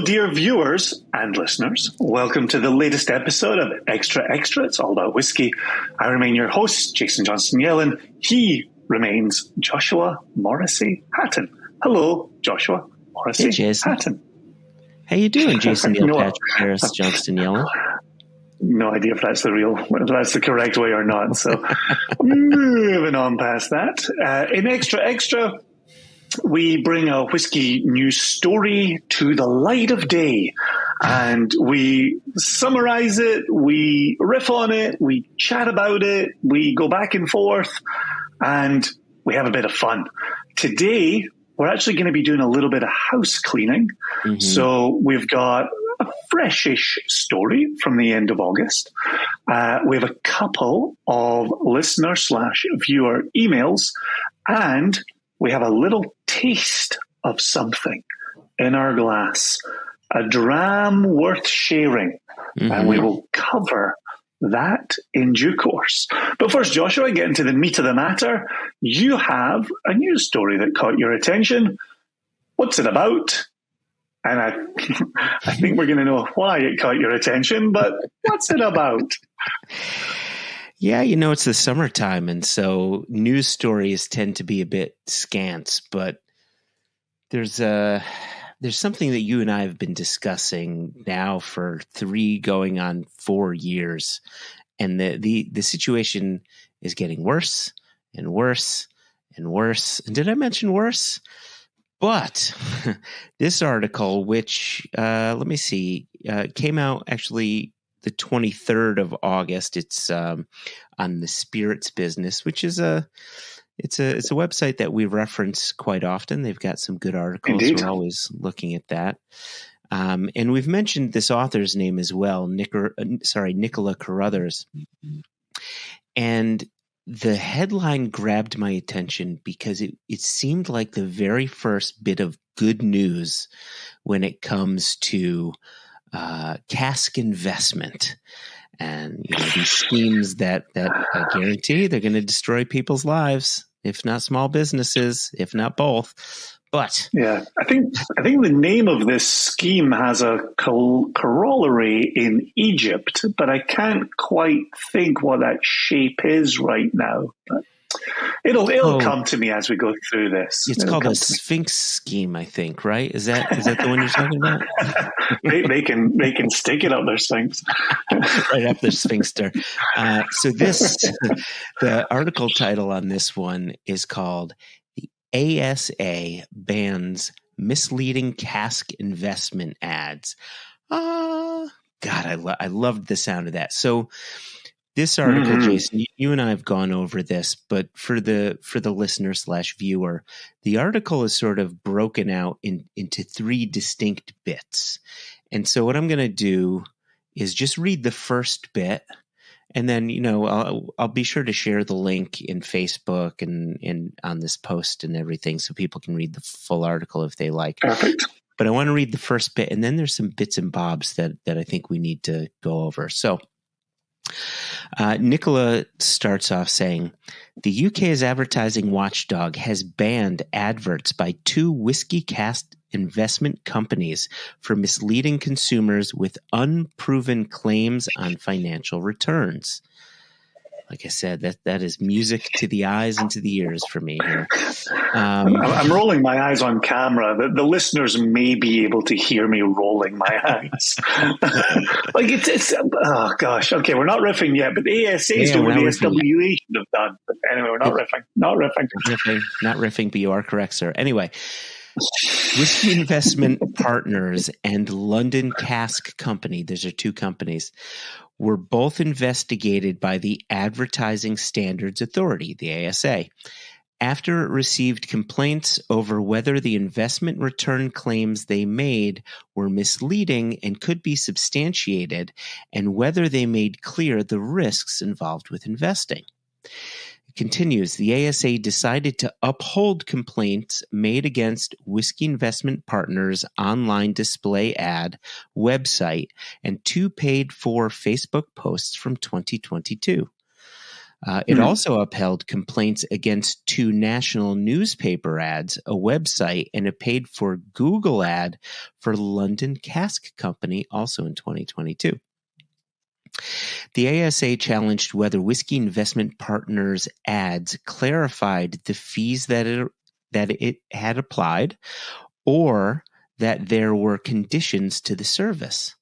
dear viewers and listeners. Welcome to the latest episode of Extra Extra. It's all about whiskey. I remain your host, Jason Johnston Yellen. He remains Joshua Morrissey Hatton. Hello, Joshua Morrissey Hatton. How you doing, Jason Neil Patrick Harris Johnston Yellen? No idea if that's the correct way or not. So moving on past that. In Extra Extra, we bring a whiskey news story to the light of day, and we summarize it, we riff on it, we chat about it, we go back and forth, and we have a bit of fun. Today, we're actually going to be doing a little bit of house cleaning. Mm-hmm. So we've got a freshish story from the end of August. We have a couple of listener/viewer emails, and we have a little taste of something in our glass, a dram worth sharing, and we will cover that in due course. But first, Joshua, get into the meat of the matter. You have a news story that caught your attention. What's it about? And I think we're going to know why it caught your attention, but what's it about? Yeah, it's the summertime, and so news stories tend to be a bit scant, but there's something that you and I have been discussing now for 3 going on 4 years, and the situation is getting worse and worse and worse. And did I mention worse? But this article, which let me see, came out actually the 23rd of August. It's on the Spirits Business, which is it's a website that we reference quite often. They've got some good articles. Indeed. We're always looking at that. And we've mentioned this author's name as well, Nicola Carruthers. And the headline grabbed my attention because it seemed like the very first bit of good news when it comes to Cask investment. And these schemes that I guarantee they're going to destroy people's lives, if not small businesses, if not both. But yeah, I think the name of this scheme has a corollary in Egypt, but I can't quite think what that shape is right now. But it'll come to me as we go through this. It's called a Sphinx scheme, I think. Right? Is that the one you're talking about? they can stick it up their Sphinx, right up their Sphinxter. So the article title on this one is called "The ASA Bans Misleading Cask Investment Ads." God, I loved the sound of that. So this article, Jason, you and I have gone over this, but for the listener/viewer, the article is sort of broken out into 3 distinct bits. And so what I'm going to do is just read the first bit, and then I'll be sure to share the link in Facebook and on this post and everything, so people can read the full article if they like. Perfect. But I want to read the first bit, and then there's some bits and bobs that I think we need to go over. So Nicola starts off saying, the UK's advertising watchdog has banned adverts by 2 whiskey cask investment companies for misleading consumers with unproven claims on financial returns. Like I said, that is music to the eyes and to the ears for me here. I'm rolling my eyes on camera. The listeners may be able to hear me rolling my eyes. Like it's oh gosh. Okay, we're not riffing yet, but the ASA is doing what the SWA should have done. But anyway, we're not riffing. Not riffing, but you are correct, sir. Anyway, Whiskey Investment Partners and London Cask Company, those are 2 companies, were both investigated by the Advertising Standards Authority, the ASA, after it received complaints over whether the investment return claims they made were misleading and could be substantiated, and whether they made clear the risks involved with investing. Continues, the ASA decided to uphold complaints made against Whiskey Investment Partners' online display ad website and 2 paid-for Facebook posts from 2022. It also upheld complaints against 2 national newspaper ads, a website, and a paid-for Google ad for London Cask Company, also in 2022. The ASA challenged whether Whiskey Investment Partners ads clarified the fees that it had applied, or that there were conditions to the service.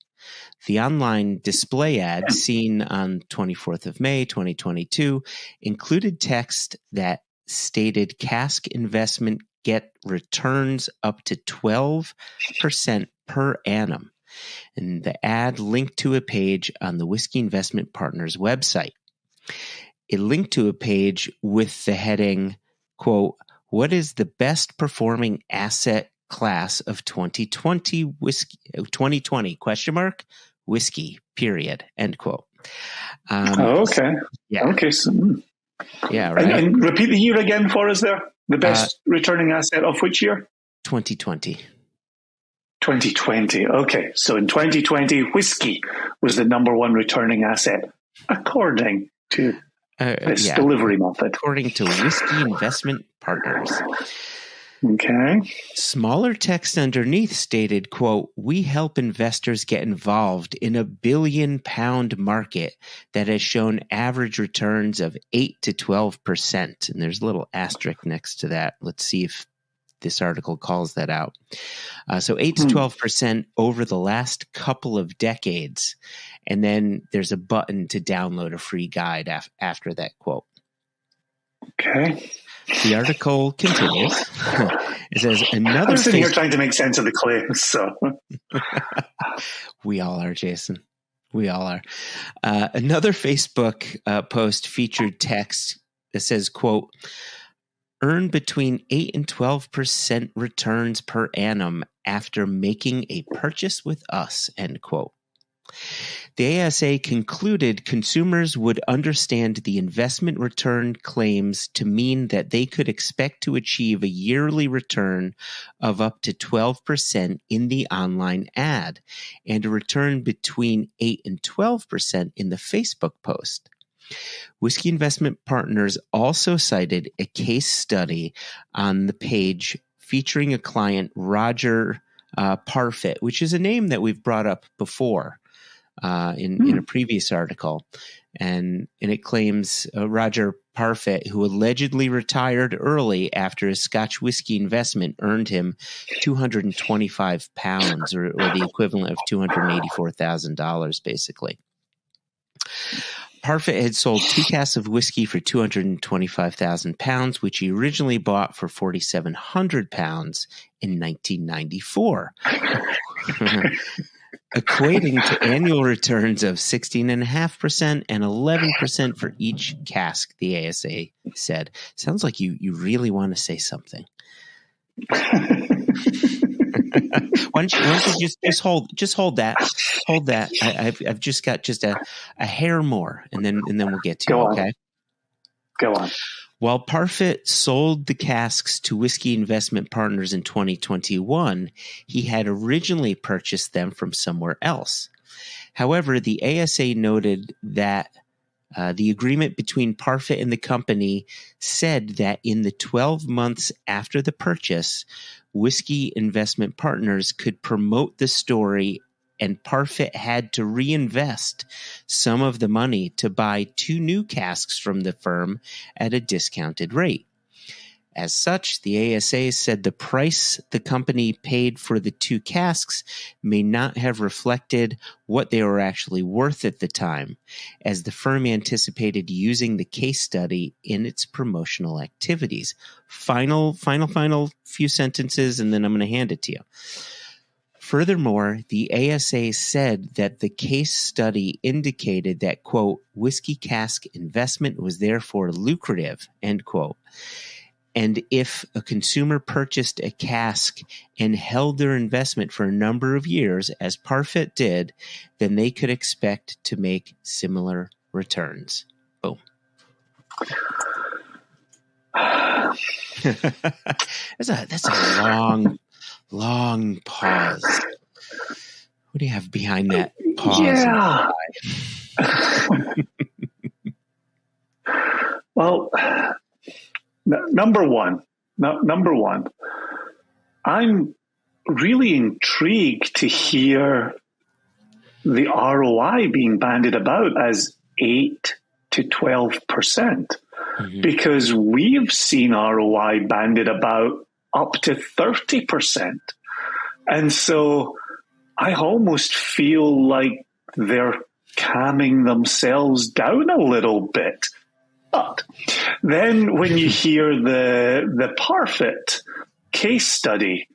The online display ad seen on 24th of May, 2022, included text that stated Cask Investment get returns up to 12% per annum. And the ad linked to a page on the Whiskey Investment Partners website. It linked to a page with the heading, quote, "What is the best performing asset class of 2020 whiskey, 2020 question mark, whiskey, period," end quote. Okay. Yeah. Okay. So, yeah, right. And repeat the year again for us there. The best returning asset of which year? 2020. 2020. Okay. So in 2020, whiskey was the number one returning asset, according to this delivery method. According to Whiskey Investment Partners. Okay. Smaller text underneath stated, quote, "We help investors get involved in a £1 billion market that has shown average returns of 8 to 12%. And there's a little asterisk next to that. Let's see if this article calls that out. So 8 to 12% over the last couple of decades. And then there's a button to download a free guide after that quote. Okay. The article continues. It says another. I'm sitting here trying to make sense of the claims. So we all are, Jason. We all are. Another Facebook post featured text that says, quote, "Earn between 8 and 12% returns per annum after making a purchase with us," end quote. The ASA concluded consumers would understand the investment return claims to mean that they could expect to achieve a yearly return of up to 12% in the online ad and a return between 8 and 12% in the Facebook post. Whiskey Investment Partners also cited a case study on the page featuring a client, Roger Parfit, which is a name that we've brought up before. In a previous article, and it claims Roger Parfit, who allegedly retired early after his Scotch whiskey investment earned him £225, or the equivalent of $284,000, basically. Parfit had sold 2 casks of whiskey for £225,000, which he originally bought for £4,700 in 1994. Equating to annual returns of 16.5% and 11% for each cask, the ASA said. Sounds like you really want to say something. Why don't you just hold that? Hold that. I've just got just a hair more, and then we'll get to it. Okay. Go on. While Parfit sold the casks to Whiskey Investment Partners in 2021, he had originally purchased them from somewhere else. However, the ASA noted that the agreement between Parfit and the company said that in the 12 months after the purchase, Whiskey Investment Partners could promote the story, and Parfit had to reinvest some of the money to buy 2 new casks from the firm at a discounted rate. As such, the ASA said the price the company paid for the 2 casks may not have reflected what they were actually worth at the time, as the firm anticipated using the case study in its promotional activities. Final few sentences, and then I'm going to hand it to you. Furthermore, the ASA said that the case study indicated that, quote, "whiskey cask investment was therefore lucrative," end quote. And if a consumer purchased a cask and held their investment for a number of years, as Parfit did, then they could expect to make similar returns. Boom. That's a long pause. What do you have behind that pause? Yeah. Well, number one, I'm really intrigued to hear the ROI being bandied about as 8 to 12%, because we've seen ROI banded about up to 30%. And so I almost feel like they're calming themselves down a little bit. But then when you hear the Parfit case study,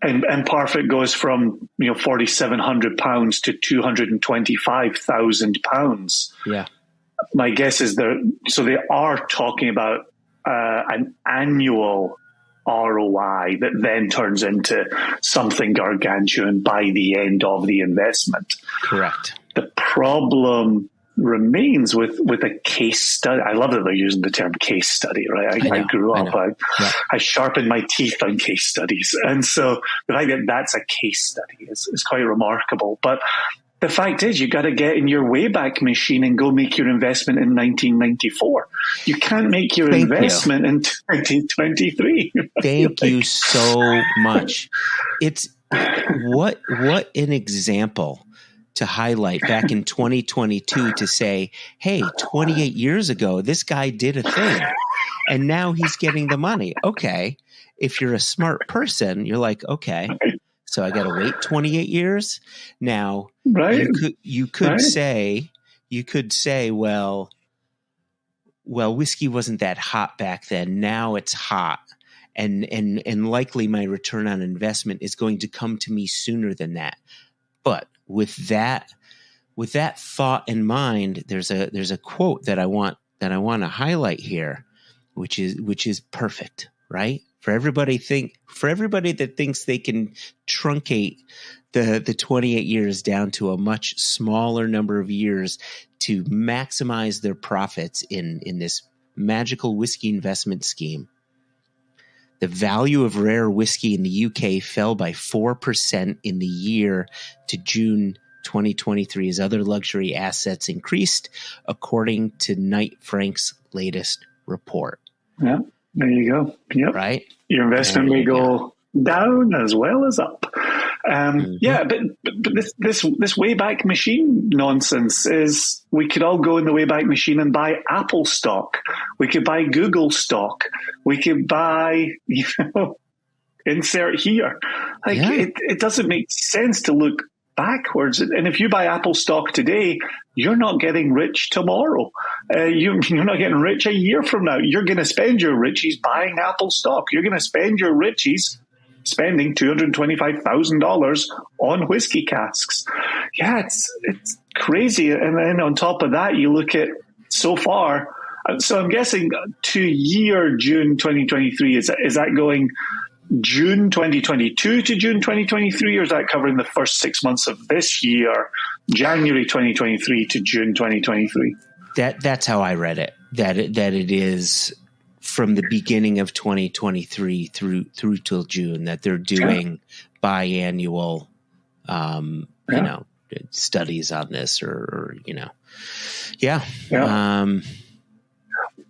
and Parfit goes from £4,700 to £225,000. Yeah, my guess is they are talking about an annual ROI that then turns into something gargantuan by the end of the investment. Correct. The problem remains with a case study. I love that they're using the term case study, right? I grew up, I sharpened my teeth on case studies. And so the fact that that's a case study is quite remarkable. But the fact is, you got to get in your Wayback Machine and go make your investment in 1994. You can't make your investment in 2023. Thank you so much. It's what an example to highlight back in 2022 to say, hey, 28 years ago, this guy did a thing and now he's getting the money. Okay. If you're a smart person, you're like, okay, so I got to wait 28 years. Now you could say, well, whiskey wasn't that hot back then. Now it's hot. And likely my return on investment is going to come to me sooner than that. But with that thought in mind, there's a quote that I want to highlight here, which is perfect, right? For everybody that thinks they can truncate the 28 years down to a much smaller number of years to maximize their profits in this magical whiskey investment scheme. The value of rare whiskey in the UK fell by 4% in the year to June 2023 as other luxury assets increased, according to Knight Frank's latest report. Yeah, there you go. Yep. Right? Your investment may go down as well as up. Yeah, but this Wayback Machine nonsense is, we could all go in the Wayback Machine and buy Apple stock. We could buy Google stock. We could buy, insert here. It doesn't make sense to look backwards. And if you buy Apple stock today, you're not getting rich tomorrow. You're not getting rich a year from now. You're going to spend your riches buying Apple stock. You're going to spend your riches spending $225,000 on whiskey casks. Yeah, it's crazy. And then on top of that, you look at so far. So I'm guessing to year June 2023, is that going June 2022 to June 2023, or is that covering the first 6 months of this year, January 2023 to June 2023? That's how I read it. That it is from the beginning of 2023 through till June, that they're doing biannual, studies on this, or.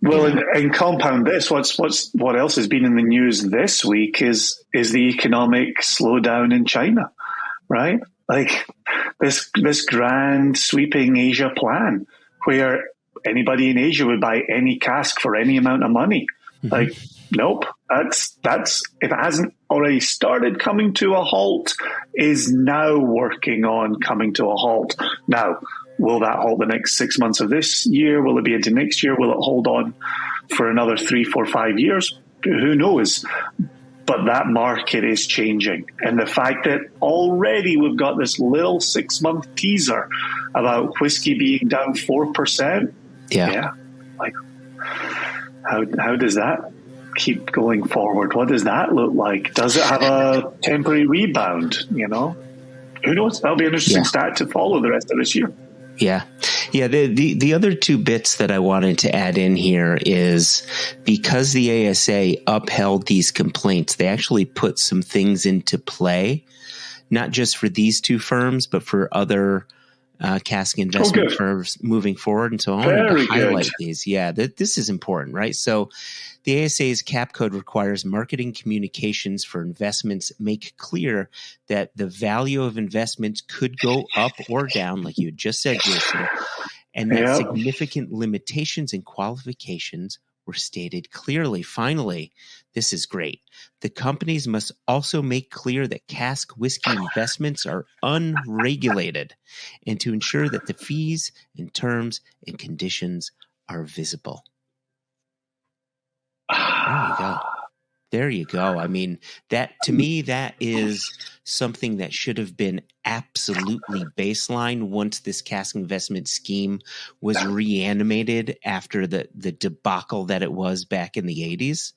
Well, and compound this, what else has been in the news this week is the economic slowdown in China, right? Like this grand sweeping Asia plan where anybody in Asia would buy any cask for any amount of money. Like, nope, that's if it hasn't already started coming to a halt, is now working on coming to a halt. Now, will that halt the next 6 months of this year? Will it be into next year? Will it hold on for another 3, 4, 5 years? Who knows? But that market is changing. And the fact that already we've got this little 6-month teaser about whiskey being down 4%. Yeah. Like, how does that keep going forward? What does that look like? Does it have a temporary rebound? Who knows? That'll be an interesting stat to follow the rest of this year. Yeah. The other two bits that I wanted to add in here is because the ASA upheld these complaints, they actually put some things into play, not just for these two firms, but for other Cask investment firms moving forward. And so I wanted to highlight these. Yeah, this is important, right? So the ASA's cap code requires marketing communications for investments make clear that the value of investments could go up or down, like you had just said, Jason, and that significant limitations and qualifications were stated clearly. Finally, this is great. The companies must also make clear that cask whiskey investments are unregulated and to ensure that the fees and terms and conditions are visible. There you go. There you go. I mean, that to me, that is something that should have been absolutely baseline once this cask investment scheme was reanimated after the debacle that it was back in the 80s.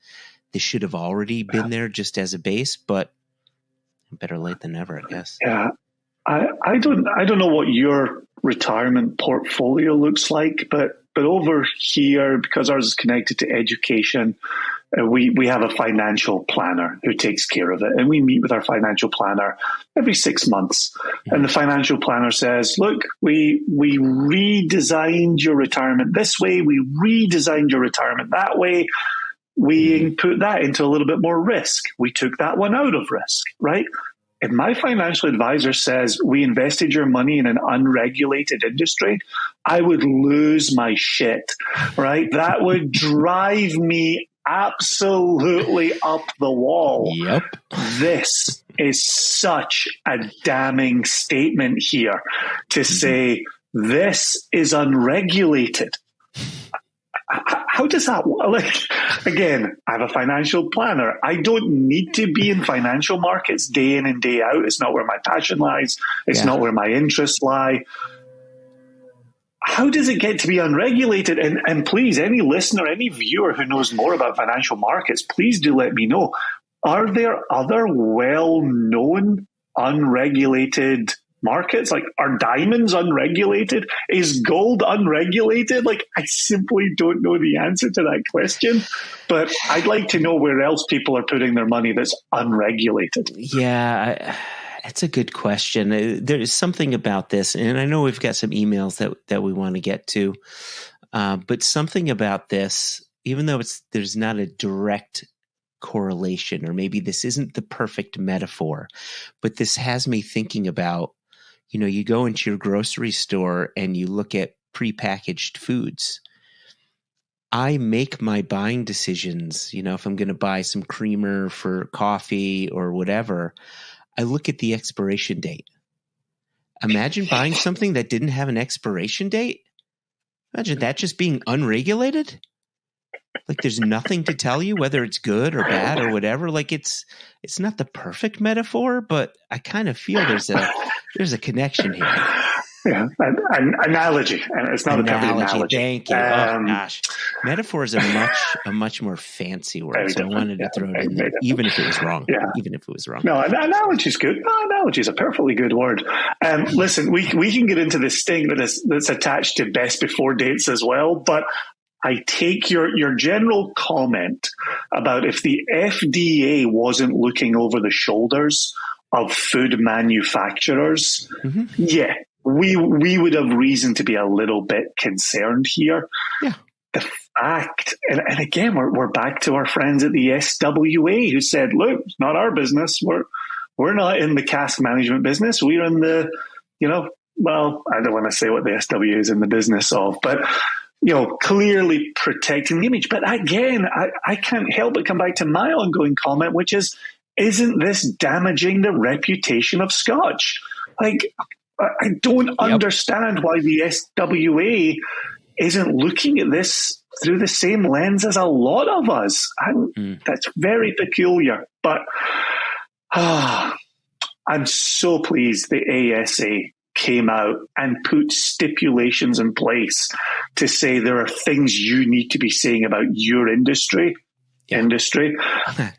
This should have already been there just as a base, but better late than never, I guess. Yeah. I don't know what your retirement portfolio looks like, but over here, because ours is connected to education, we have a financial planner who takes care of it. And we meet with our financial planner every 6 months. Mm-hmm. And the financial planner says, look, we redesigned your retirement this way. We redesigned your retirement that way. We put that into a little bit more risk. We took that one out of risk, right? If my financial advisor says we invested your money in an unregulated industry, I would lose my shit, right? That would drive me absolutely up the wall. Yep. This is such a damning statement here to say this is unregulated. How does that work? Like, again, I have a financial planner. I don't need to be in financial markets day in and day out. It's not where my passion lies. It's not where my interests lie. How does it get to be unregulated? And please, any listener, any viewer who knows more about financial markets, please do let me know. Are there other well-known unregulated markets? Like, are diamonds unregulated? Is gold unregulated? Like, I simply don't know the answer to that question, but I'd like to know where else people are putting their money that's unregulated. Yeah, it's a good question. There is something about this, and I know we've got some emails that we want to get to, but something about this, even though there's not a direct correlation, or maybe this isn't the perfect metaphor, but this has me thinking about, you go into your grocery store and you look at prepackaged foods. I make my buying decisions, if I'm going to buy some creamer for coffee or whatever, I look at the expiration date. Imagine buying something that didn't have an expiration date. Imagine that just being unregulated. Like, there's nothing to tell you whether it's good or bad or whatever. Like, it's not the perfect metaphor, but I kind of feel there's a connection here. Yeah, an analogy, and it's not a perfect analogy. Thank you. Oh gosh, metaphor is a much more fancy word, so I wanted to throw it in there, even if it was wrong. Yeah. Even if it was wrong. No, analogy is good. No, analogy is a perfectly good word. Listen, we can get into this thing that's attached to best before dates as well, but I take your general comment about if the FDA wasn't looking over the shoulders of food manufacturers, we would have reason to be a little bit concerned here. Yeah. The fact, and again, we're back to our friends at the SWA who said, look, it's not our business. We're not in the cask management business. We're in the, well, I don't want to say what the SWA is in the business of, but clearly protecting the image. But again, I can't help but come back to my ongoing comment, which is, isn't this damaging the reputation of Scotch? Like, I don't understand why the SWA isn't looking at this through the same lens as a lot of us. That's very peculiar. But I'm so pleased the ASA came out and put stipulations in place to say there are things you need to be saying about your industry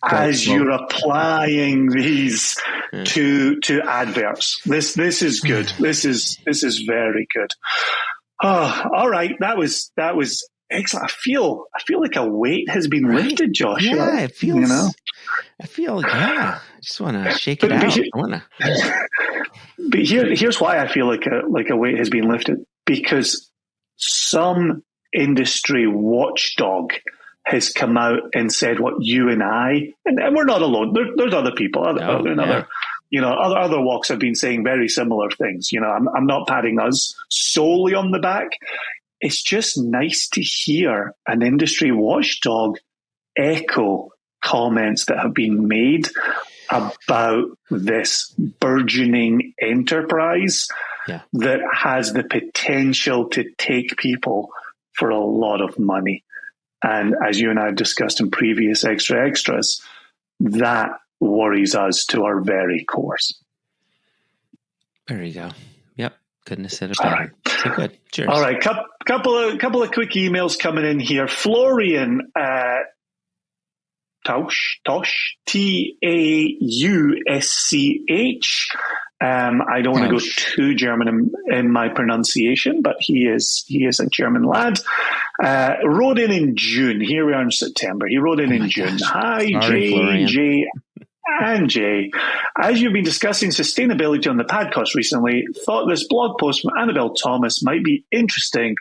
as you're applying these to adverts. This is good. This is very good. Oh, all right. That was excellent. I feel like a weight has been lifted, Joshua. Yeah, it feels. I feel just want to shake it out. But here's why I feel like a weight has been lifted, because some industry watchdog has come out and said what you and I, and we're not alone. There's other people, other walks have been saying very similar things. I'm not patting us solely on the back. It's just nice to hear an industry watchdog echo comments that have been made about this burgeoning enterprise that has the potential to take people for a lot of money. And as you and I have discussed in previous extras, that worries us to our very cores. There you go. Yep. Couldn't have said it better. All right. So good. Cheers. All right. Couple of quick emails coming in here. Florian Tausch, Tausch. I don't want to go too German in my pronunciation, but he is a German lad. Wrote in June. Here we are in September. He wrote in June. Gosh. Hi, Sorry, Jay and Jay. As you've been discussing sustainability on the podcast recently, thought this blog post from Annabelle Thomas might be interesting,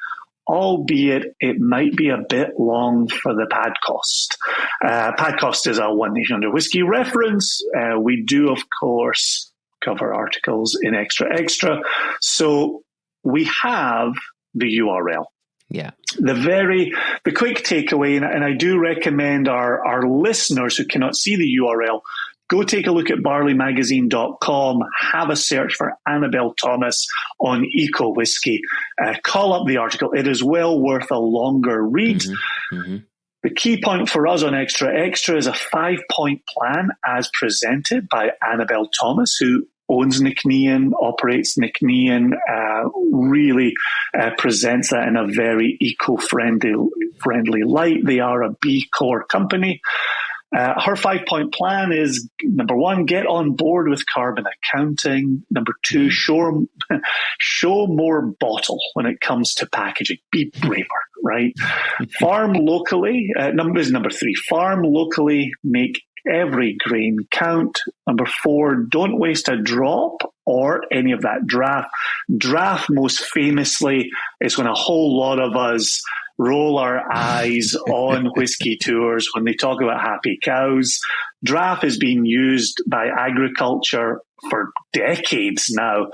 albeit it might be a bit long for the podcast. Podcast is a One Nation Under Whiskey reference. We do, of course, cover articles in extra. So we have the URL. Yeah. The quick takeaway, and I do recommend our listeners who cannot see the URL, go take a look at barleymagazine.com, have a search for Annabelle Thomas on Eco Whiskey, call up the article. It is well worth a longer read. Mm-hmm. Mm-hmm. The key point for us on Extra is a 5-point plan as presented by Annabelle Thomas, who owns Nicnean, operates Nicnean, really presents that in a very eco-friendly light. They are a B Corp company. Her 5-point plan is, number 1, get on board with carbon accounting. Number 2, show more bottle when it comes to packaging. Be braver, right? Farm locally. Number 3, farm locally, make every grain count. Number 4, don't waste a drop or any of that draft. Draft, most famously, is when a whole lot of us roll our eyes on whiskey tours when they talk about happy cows. Draft has been used by agriculture for decades now,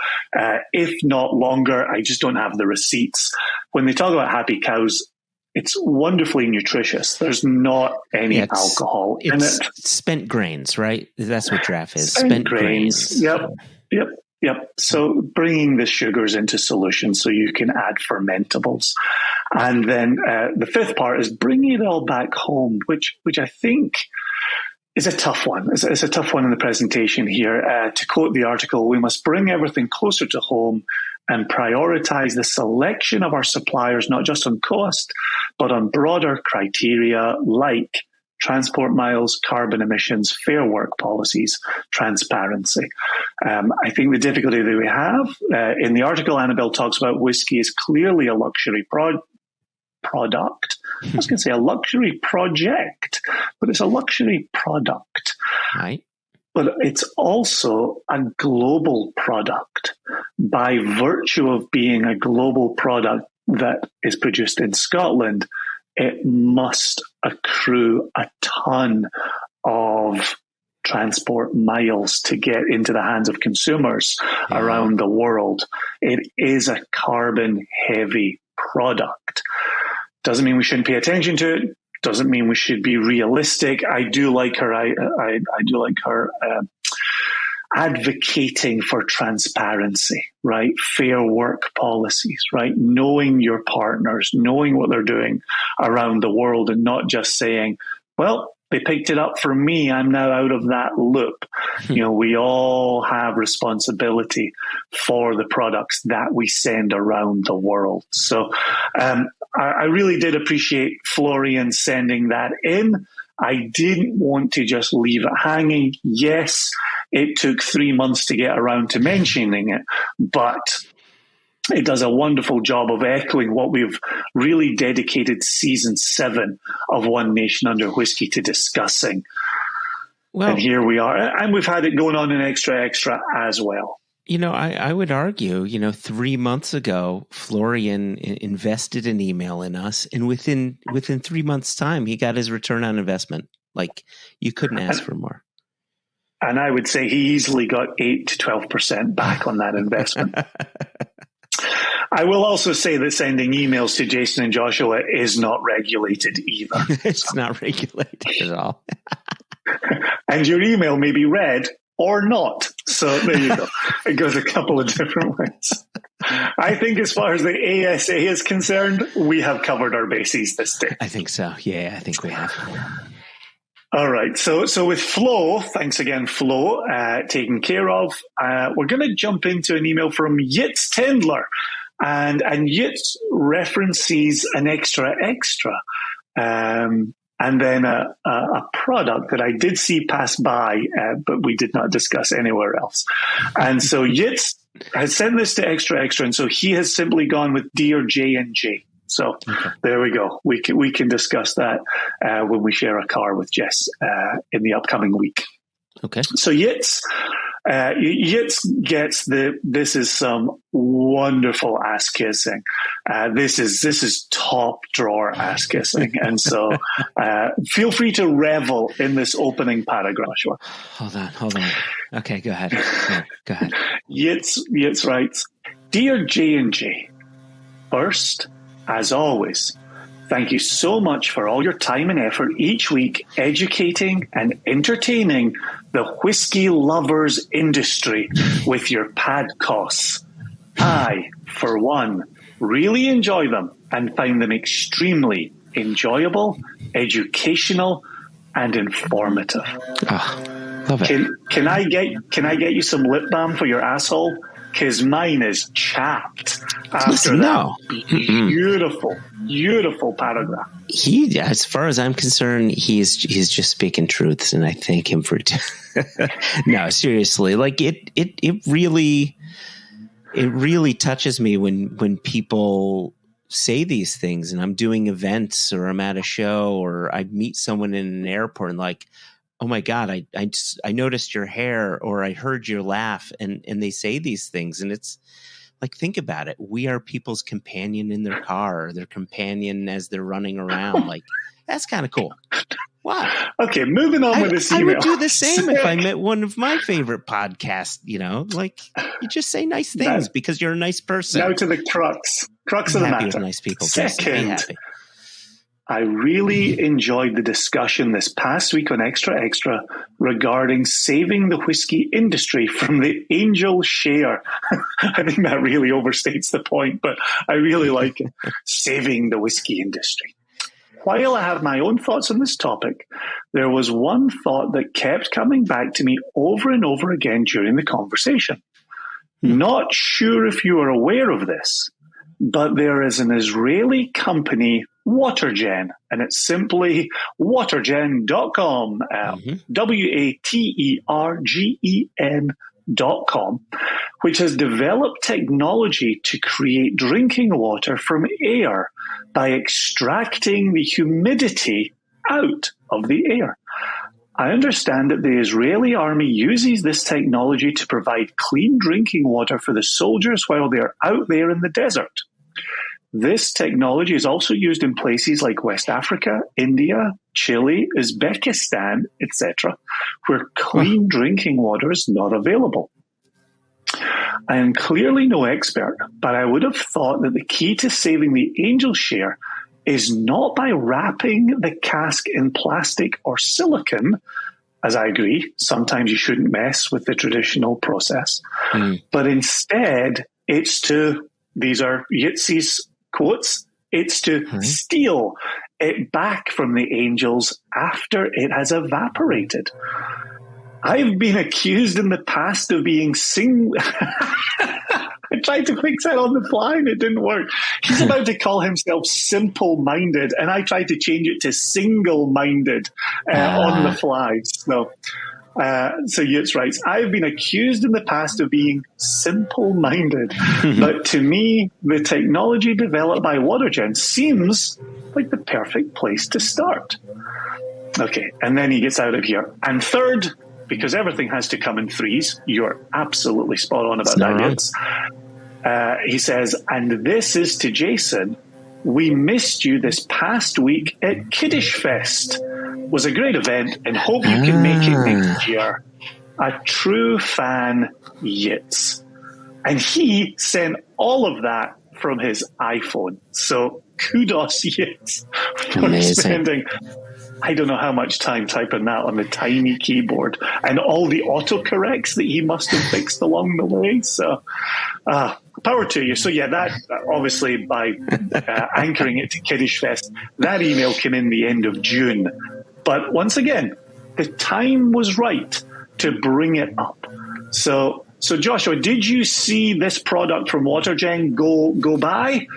if not longer. I just don't have the receipts. When they talk about happy cows, it's wonderfully nutritious. There's not any alcohol in it. It's spent grains, right? That's what draft is. Spent grains. Yep. So bringing the sugars into solution so you can add fermentables. And then the 5th part is bringing it all back home, which I think is a tough one. It's a tough one in the presentation here. To quote the article, we must bring everything closer to home and prioritize the selection of our suppliers, not just on cost, but on broader criteria like transport miles, carbon emissions, fair work policies, transparency. I think the difficulty that we have in the article, Annabelle talks about whiskey is clearly a luxury product. I was going to say a luxury project, but it's a luxury product. Right. But it's also a global product. By virtue of being a global product that is produced in Scotland, it must accrue a ton of transport miles to get into the hands of consumers around the world. It is a carbon-heavy product. Doesn't mean we shouldn't pay attention to it. Doesn't mean we should be realistic. I do like her. I do like her advocating for transparency, right? Fair work policies, right? Knowing your partners, knowing what they're doing around the world, and not just saying, well, they picked it up for me, I'm now out of that loop. We all have responsibility for the products that we send around the world. So I really did appreciate Florian sending that in. I didn't want to just leave it hanging. Yes, it took 3 months to get around to mentioning it, but it does a wonderful job of echoing what we've really dedicated season 7 of One Nation Under Whiskey to discussing. Well, and here we are. And we've had it going on in Extra as well. I would argue, 3 months ago, Florian invested an email in us, and within 3 months' time, he got his return on investment. Like, you couldn't ask for more. And I would say he easily got 8 to 12% back on that investment. I will also say that sending emails to Jason and Joshua is not regulated either. It's not regulated at all. And your email may be read or not. So there you go. It goes a couple of different ways. I think as far as the ASA is concerned, we have covered our bases this day. I think so. Yeah, I think we have. All right. So with Flo, thanks again, Flo, taken care of. We're going to jump into an email from Yitz Tendler. And Yitz references an extra. And then a product that I did see pass by, but we did not discuss anywhere else. And so Yitz has sent this to extra, and so he has simply gone with Dear J&J. So There we go. We can discuss that when we share a car with Jess in the upcoming week. Okay. So Yitz gets this is some wonderful ass kissing. This is top drawer ass kissing. And so feel free to revel in this opening paragraph. Sure. Hold on. Okay, go ahead. Yeah, go ahead. Yitz writes, Dear J&J, first, as always, thank you so much for all your time and effort each week educating and entertaining the whiskey lovers industry with your podcasts. I, for one, really enjoy them and find them extremely enjoyable, educational, and informative. Oh, love it. Can I get you some lip balm for your asshole? Because mine is chapped after that beautiful paragraph. As far as I'm concerned, he's just speaking truths, and I thank him for it. No, seriously, like it really touches me when people say these things, and I'm doing events or I'm at a show or I meet someone in an airport and like, oh my God, I noticed your hair or I heard your laugh, and they say these things, and it's like, think about it. We are people's companion in their car, or their companion as they're running around. Like, that's kind of cool. Wow. Okay, moving on with this email. I would do the same if I met one of my favorite podcasts, like you just say nice things because you're a nice person. Now to the crux of the matter. With nice people. Second, I really enjoyed the discussion this past week on Extra regarding saving the whiskey industry from the angel share. I think that really overstates the point, but I really like it. Saving the whiskey industry. While I have my own thoughts on this topic, there was one thought that kept coming back to me over and over again during the conversation. Not sure if you are aware of this, but there is an Israeli company, Watergen, and it's simply watergen.com, watergen.com, which has developed technology to create drinking water from air by extracting the humidity out of the air. I understand that the Israeli army uses this technology to provide clean drinking water for the soldiers while they're out there in the desert. This technology is also used in places like West Africa, India, Chile, Uzbekistan, etc., where clean drinking water is not available. I am clearly no expert, but I would have thought that the key to saving the angel share is not by wrapping the cask in plastic or silicone, as I agree, sometimes you shouldn't mess with the traditional process, but instead it's to, these are Yitz's quotes, it's to steal it back from the angels after it has evaporated. I've been accused in the past of being I tried to fix that on the fly and it didn't work. He's about to call himself simple-minded, and I tried to change it to single-minded on the fly. So Yitz writes, I've been accused in the past of being simple-minded, but to me, the technology developed by Watergen seems like the perfect place to start. Okay, and then he gets out of here. And third, because everything has to come in threes, you're absolutely spot on about that, Vince. He says, and this is to Jason. We missed you this past week at Kiddish Fest. Was a great event and hope you can make it next year. A true fan, Yitz. And he sent all of that from his iPhone. So kudos, Yitz, for spending, I don't know how much time typing that on the tiny keyboard and all the autocorrects that he must have fixed along the way. So power to you. So yeah, that obviously by anchoring it to Kiddish Fest, that email came in the end of June. But once again, the time was right to bring it up. So Joshua, did you see this product from Watergen go by?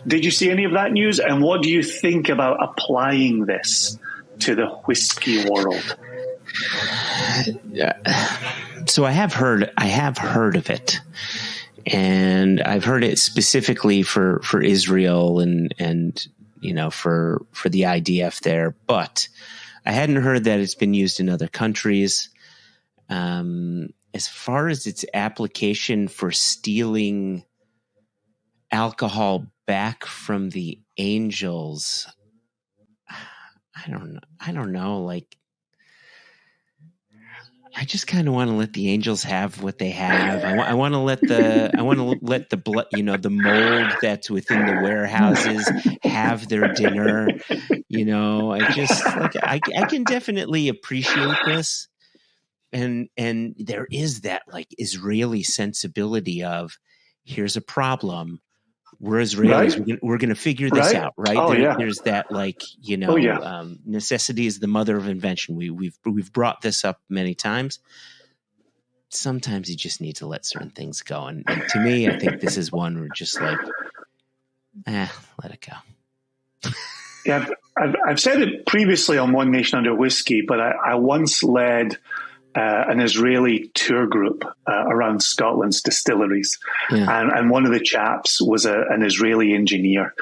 Did you see any of that news? And what do you think about applying this to the whiskey world? So I have heard of it, and I've heard it specifically for Israel and you know for the IDF there, but I hadn't heard that it's been used in other countries. As far as its application for stealing alcohol back from the angels, I don't know. Like, I just kind of want to let the angels have what they have. I want to let the blood, you know, the mold that's within the warehouses have their dinner. You know, I can definitely appreciate this. And there is that like Israeli sensibility of, here's a problem. We're Israelis. Right? We're going to figure this out, right? Oh, there's that, like, you know, necessity is the mother of invention. We've brought this up many times. Sometimes you just need to let certain things go, and to me, I think this is one where just like, let it go. Yeah, I've said it previously on One Nation Under Whiskey, but I once led an Israeli tour group around Scotland's distilleries. Yeah. And one of the chaps was an Israeli engineer.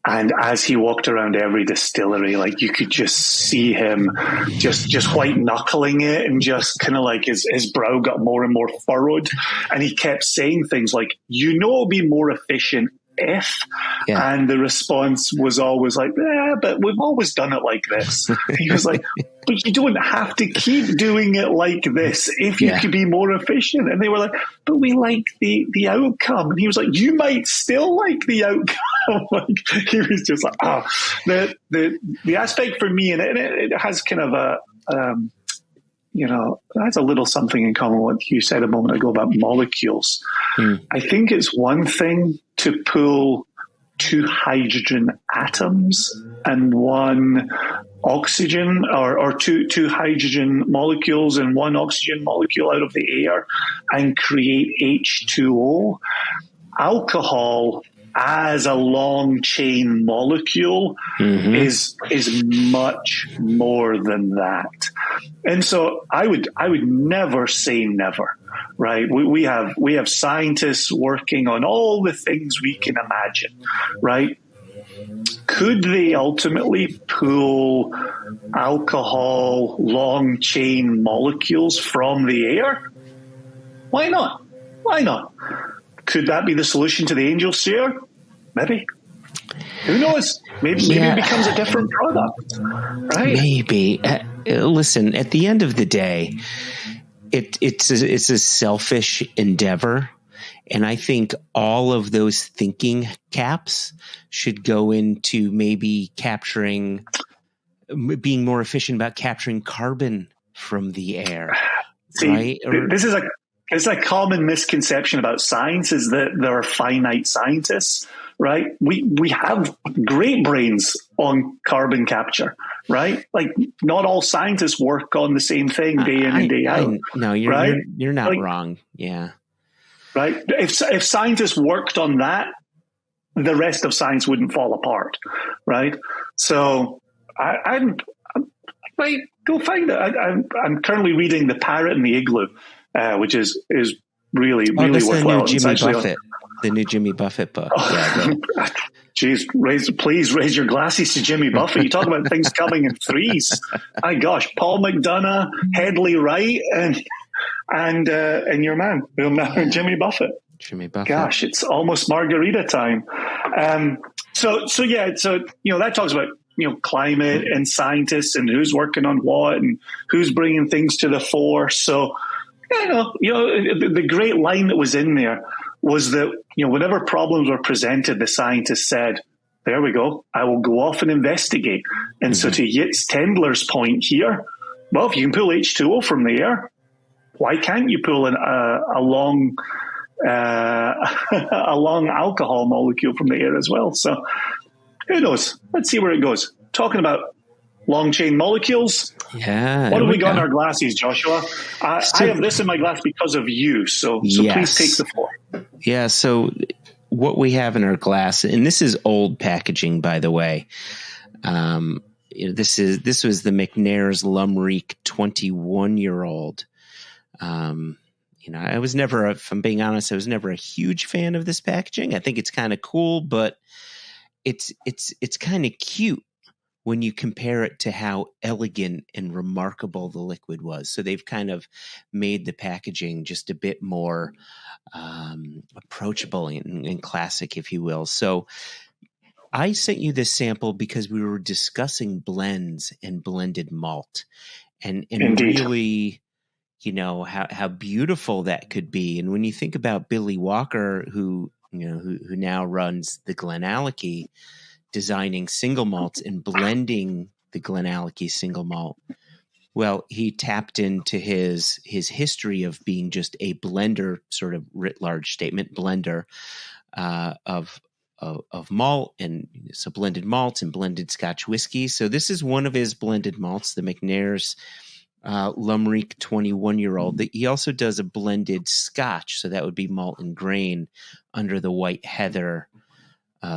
And as he walked around every distillery, like you could just see him just white knuckling it, and just kind of like his brow got more and more furrowed. And he kept saying things like, you know, it'll be more efficient if, and the response was always like, but we've always done it like this. He was like, but you don't have to keep doing it like this if you could be more efficient. And they were like, but we like the outcome. And he was like, you might still like the outcome. Like, he was just like, the aspect for me, and it has kind of a you know, that's a little something in common with what you said a moment ago about molecules. I think it's one thing to pull two hydrogen atoms and one oxygen, or two hydrogen molecules and one oxygen molecule out of the air and create H2O. Alcohol as a long chain molecule is much more than that. And so I would never say never, right? We have scientists working on all the things we can imagine, right? Could they ultimately pull alcohol long chain molecules from the air? Why not? Why not? Could that be the solution to the angel seer? Maybe. Who knows? Maybe it becomes a different product, right? Maybe. Listen, at the end of the day, it's a selfish endeavor, and I think all of those thinking caps should go into maybe being more efficient about capturing carbon from the air. See, right? It's a common misconception about science, is that there are finite scientists, right? We have great brains on carbon capture, right? Like, not all scientists work on the same thing day in and day out. No, you're not wrong. Yeah. Right. If scientists worked on that, the rest of science wouldn't fall apart. Right. So I'm go find it. I'm currently reading The Parrot and the Igloo, which is really worthwhile. The new Jimmy Buffett book. Geez, please raise your glasses to Jimmy Buffett. You talk about things coming in threes. My gosh, Paul McDonough, Headley Wright, and your man, Jimmy Buffett. Jimmy Buffett. Gosh, it's almost margarita time. So that talks about climate and scientists and who's working on what and who's bringing things to the fore. So the great line that was in there was that, whenever problems were presented, the scientists said, there we go, I will go off and investigate. And so to Yitz Tendler's point here, well, if you can pull H2O from the air, why can't you pull a long alcohol molecule from the air as well? So who knows? Let's see where it goes. Talking about long chain molecules. Yeah. What have we got in our glasses, Joshua? I have this in my glass because of you. So please take the floor. Yeah. So what we have in our glass, and this is old packaging, by the way. This was the McNair's Lumreek 21-year-old. I was never, if I'm being honest, I was never a huge fan of this packaging. I think it's kind of cool, but it's kind of cute when you compare it to how elegant and remarkable the liquid was. So they've kind of made the packaging just a bit more approachable and classic, if you will. So I sent you this sample because we were discussing blends and blended malt, and really, how beautiful that could be. And when you think about Billy Walker, who now runs the Glenallachie, designing single malts and blending the Glenallachie single malt, well, he tapped into his history of being just a blender, sort of writ large statement blender of malt, and so blended malts and blended Scotch whiskey. So this is one of his blended malts, the McNair's Lumreek 21-year-old. He also does a blended Scotch, so that would be malt and grain under the White Heather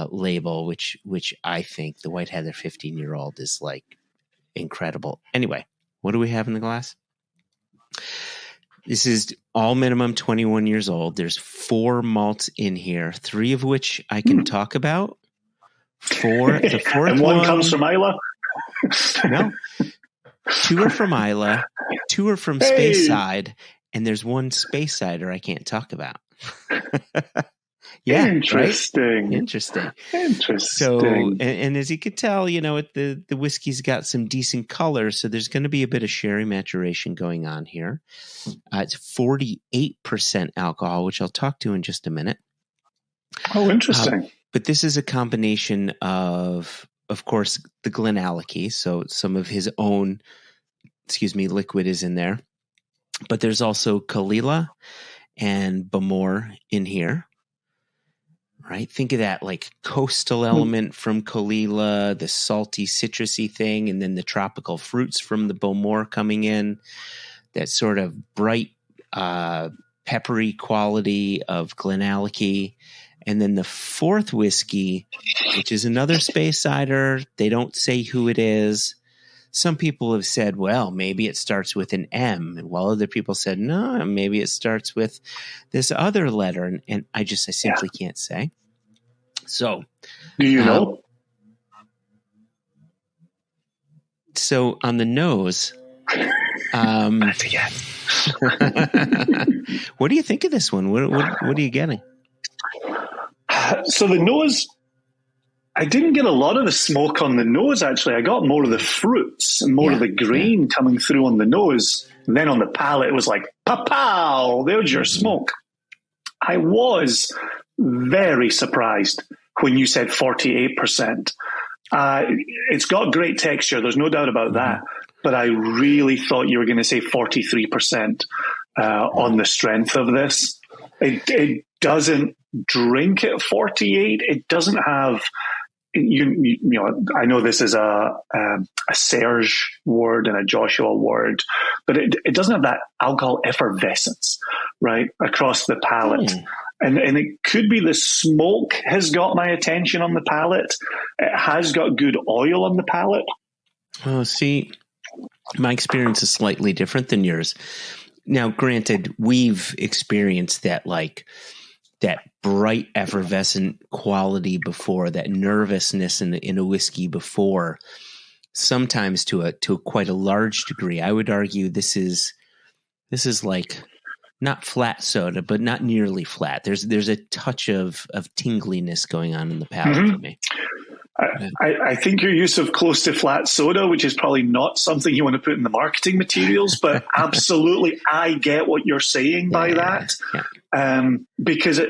label, which I think the White Heather 15-year-old is like incredible. Anyway, what do we have in the glass? This is all minimum 21 years old. There's 4 malts in here, 3 of which I can talk about. The fourth and one comes from Islay? No. 2 are from Islay, 2 are from Speyside, and there's one Speysider I can't talk about. Yeah, interesting. Right? Interesting. So, and as you could tell, the whiskey's got some decent color, so there's going to be a bit of sherry maturation going on here. It's 48% alcohol, which I'll talk to in just a minute. Oh, interesting. But this is a combination of course, the Glenallachie, so some of his own, liquid is in there. But there's also Kalila and Bamor in here. Right? Think of that like coastal element from Kalila, the salty, citrusy thing, and then the tropical fruits from the Bamor coming in. That sort of bright, peppery quality of Glenallachie. And then the fourth whiskey, which is another Speysider. They don't say who it is. Some people have said, well, maybe it starts with an M. While other people said, no, maybe it starts with this other letter. And I simply can't say. So, do you know? So on the nose, not yet. What do you think of this one? What are you getting? So the nose, I didn't get a lot of the smoke on the nose, actually. I got more of the fruits and more of the grain coming through on the nose. And then on the palate, it was like, pow, there's your smoke. I was very surprised when you said 48%. It's got great texture. There's no doubt about that. But I really thought you were going to say 43% on the strength of this. It doesn't drink at 48. It doesn't have, I know this is a Serge word and a Joshua word, but it doesn't have that alcohol effervescence, right, across the palate. And it could be the smoke has got my attention on the palate. It has got good oil on the palate. Oh, see, my experience is slightly different than yours. Now, granted, we've experienced that like that bright effervescent quality before, that nervousness in a whiskey before, sometimes to a quite a large degree. I would argue this is like not flat soda, but not nearly flat. There's a touch of tingliness going on in the palate for me. I think your use of close to flat soda, which is probably not something you want to put in the marketing materials, but absolutely, I get what you're saying by that. Yeah. Because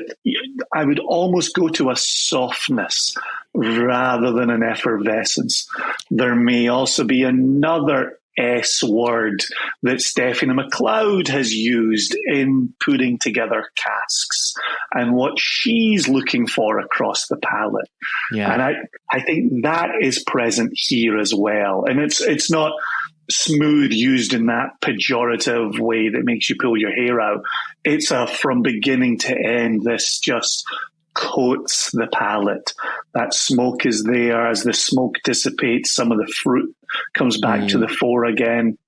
I would almost go to a softness rather than an effervescence. There may also be another S word that Stephanie McLeod has used in putting together casks and what she's looking for across the palate. Yeah. And I think that is present here as well. And it's not smooth used in that pejorative way that makes you pull your hair out. It's from beginning to end, this just coats the palate. That smoke is there. As the smoke dissipates, some of the fruit comes back to the fore again.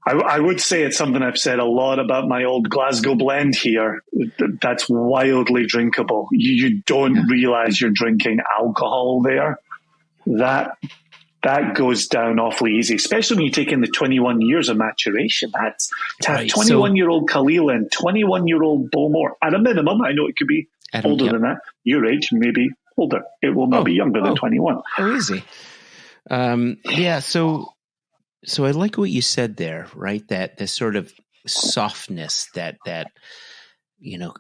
I would say it's something I've said a lot about my old Glasgow blend here. That's wildly drinkable. You don't realize you're drinking alcohol there. That goes down awfully easy, especially when you take in the 21 years of maturation. That's to have 21-year-old Khalil and 21-year-old Bowmore at a minimum. I know it could be older than that. Your age, maybe older. It will not be younger than 21. Oh, easy. Yeah. So I like what you said there, right? That the sort of softness, that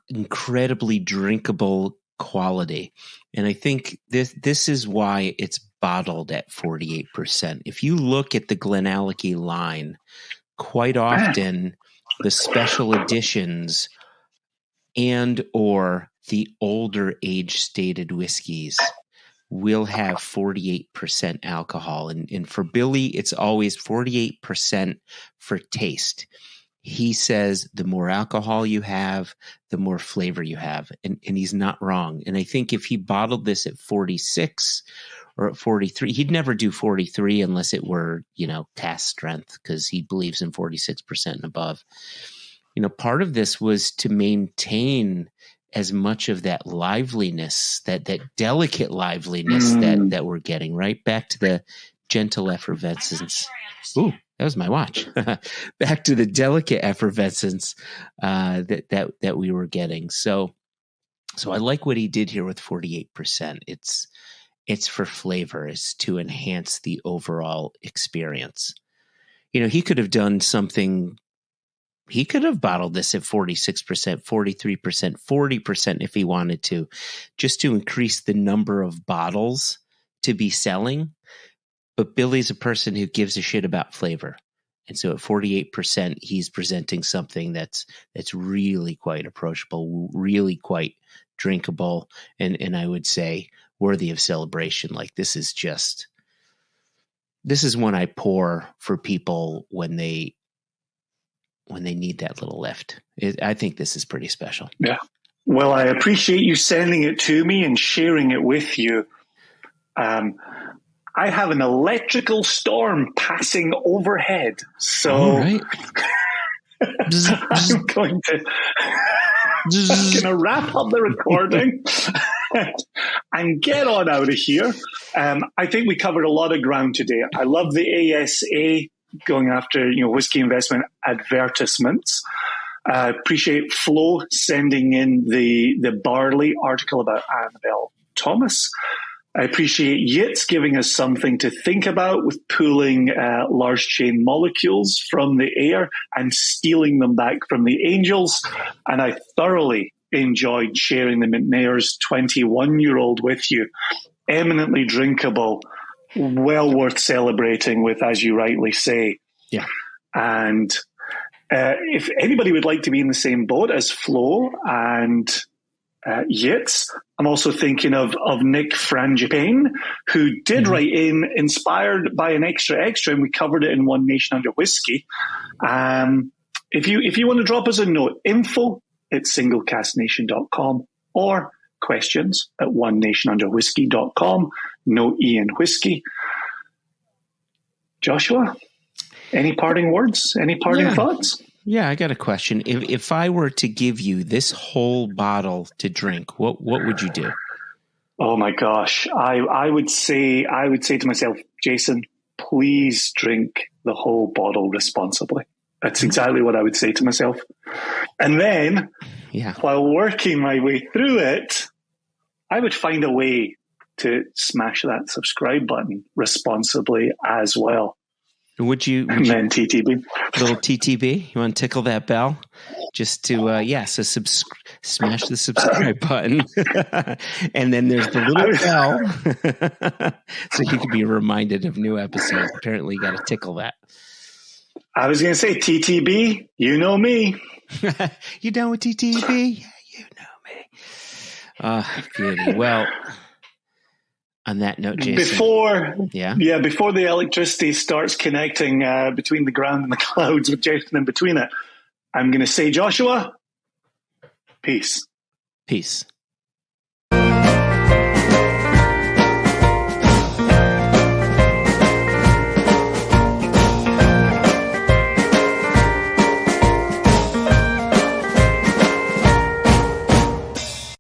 incredibly drinkable quality. And I think this is why it's bottled at 48%. If you look at the Glenallachie line, quite often the special editions and or the older age stated whiskeys will have 48% alcohol. And for Billy, it's always 48% for taste. He says the more alcohol you have, the more flavor you have. And he's not wrong. And I think if he bottled this at 46 or at 43, he'd never do 43 unless it were, cask strength, because he believes in 46% and above. Part of this was to maintain as much of that liveliness, that delicate liveliness that we're getting, right? Back to the gentle effervescence. Ooh, that was my watch. Back to the delicate effervescence that we were getting. So I like what he did here with 48%. It's for flavor, it's to enhance the overall experience. He could have done something. He could have bottled this at 46%, 43%, 40% if he wanted to, just to increase the number of bottles to be selling. But Billy's a person who gives a shit about flavor. And so at 48%, he's presenting something that's really quite approachable, really quite drinkable, and I would say worthy of celebration. Like this is one I pour for people when they need that little lift. I think this is pretty special. Yeah. Well, I appreciate you sending it to me and sharing it with you. I have an electrical storm passing overhead. So I'm going to wrap up the recording and get on out of here. I think we covered a lot of ground today. I love the ASA going after whiskey investment advertisements. I appreciate Flo sending in the barley article about Annabelle Thomas. I appreciate Yitz giving us something to think about with pulling large chain molecules from the air and stealing them back from the angels. And I thoroughly enjoyed sharing the McNair's 21-year-old with you. Eminently drinkable, well worth celebrating with, as you rightly say. Yeah. And if anybody would like to be in the same boat as Flo and Yitz, I'm also thinking of Nick Frangipane, who did write in, inspired by an extra, and we covered it in One Nation Under Whiskey. If you want to drop us a note, info@singlecasknation.com or questions@onenationunderwhiskey.com. No E in whiskey. Joshua, any parting words? Any parting thoughts? Yeah, I got a question. If I were to give you this whole bottle to drink, what would you do? Oh my gosh. I would say to myself, Jason, please drink the whole bottle responsibly. That's exactly what I would say to myself. And then, while working my way through it, I would find a way to smash that subscribe button responsibly as well. Would you then TTB. Little TTB? You want to tickle that bell? Just to, so smash the subscribe button. And then there's the little bell. So you can be reminded of new episodes. Apparently you got to tickle that. I was going to say TTB, you know me. You done with TTB? Yeah, you know me. Beauty. Well, on that note, Jason. Before the electricity starts connecting between the ground and the clouds with Jason in between it, I'm going to say, Joshua, peace. Peace.